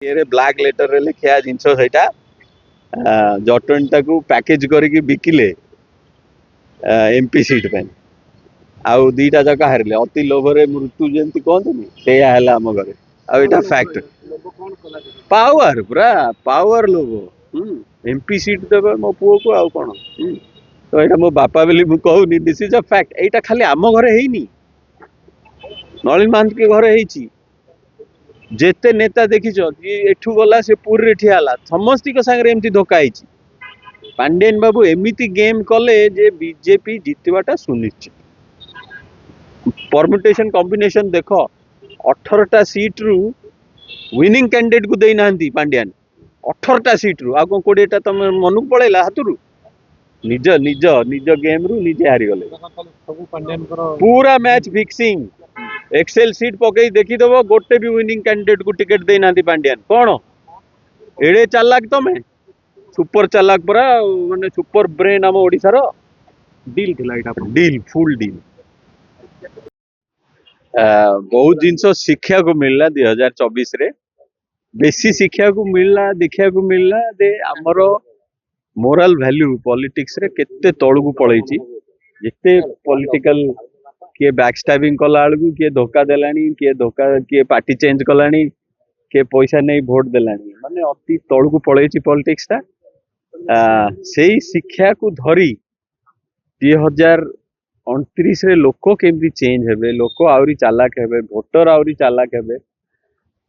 ये black letter रे लिखिया जिनस सेटा जटणीटा को पैकेज करके बिकिले एमपी सीट पे आउ दीटा जक हारे अति लोभरे मृत्यु जमी कहते से आम घरे आईटा फैक्ट पावर पूरा पावर लोभ एमपी सीट देवे मो पुओ को आउ कौन तो यहाँ मो बापा बोली मुझे कहूनी दिस इज अ फैक्ट एटा खाली आम घरे हैनी नलिन महांत के घरे हैची जेते नेता देखिछ एठू गला से पूरी ठियाला समस्ती को संगे एमती धोखा हैची पांडेन बाबू एमिति गेम कले जे बीजेपी जितवाटा सुनिश्चित परम्यूटेशन कॉम्बिनेशन देख 18टा सीट रु विनिंग कैंडिडेट को देना पांड्यान 18टा सीट रु आउ 20टा तुम मन को पड़ेला हाथ निज निज निज गेम रु निजे हारी गले पूरा मैच फिक्सिंग एक्सेल सीट पकई देखीदेव गोटे भी विनिंग कैंडिडेट को टिकेट देना पांड्यान कौन एड़े चालाक तमें सुपर चालाक परा माने सुपर ब्रेन आम ओडिशार डील डील फुल डील बहुत जिनस शिक्षा को मिलला 2024 रे बेसी शिक्षा को मिलला देखा को मिलला दे आमर मोराल वैल्यू पॉलिटिक्स रे केते तळु को पळैची जेते पॉलिटिकल किए बैकस्टैबिंग कला बेलू किए धोखा देलानी किए धोखा किए पार्टी चेंज कलानी किए पैसा नहीं भोट देलानी माने अति तळु को पळैची पॉलिटिक्स ता से शिक्षा को धरी 2029 रे लोक केमती चेंज हेबे लोक आउरी चालाक हेबे भोटर आउरी चालाक हेबे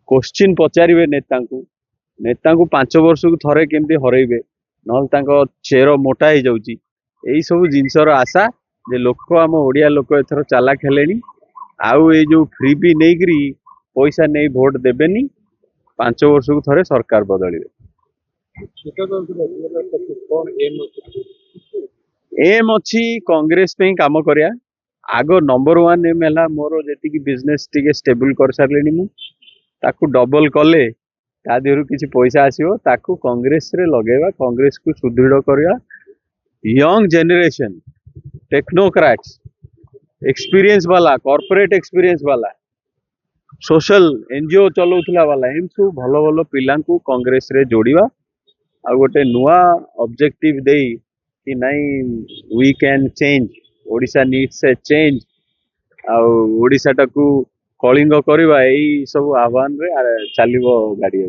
क्वेश्चन पचारिबे नेता को 5 वर्ष को थरे केमती हरइबे नहल तांको चेर मोटा ही जाउची एई सब जिनसर आशा जे लोक आम ओडिया लोक एथर चालाक हेलेनी आउ ए जो फ्री भी नहीं करी पैसा नहीं भोट देबेनी 5 वर्ष को थरे सरकार बदलिबे एम अच्छी कांग्रेस पे काम करिया आग नंबर 1 एम है मोर जी बिजनेस टी स्टेबल कर सारे मुझे डबल कले ता देहरु किसी पैसा आसीबो ताकू कांग्रेस रे लगेवा कांग्रेस को सुदृढ़ करवा यंग जेनरेशन टेक्नोक्राट्स एक्सपीरियंस वाला कॉर्पोरेट एक्सपीरियंस वाला सोशल एनजीओ चलाउथला वाला एम सब भल भल पिला कांग्रेस रे जोड़िबा आ गोटे नुआ ऑब्जेक्टिव दे कि नहीं we can change Odisha needs a change आ ओडिशा टाकू कलिंग करवा यही सब आह्वान रे चलिबो गाड़ी।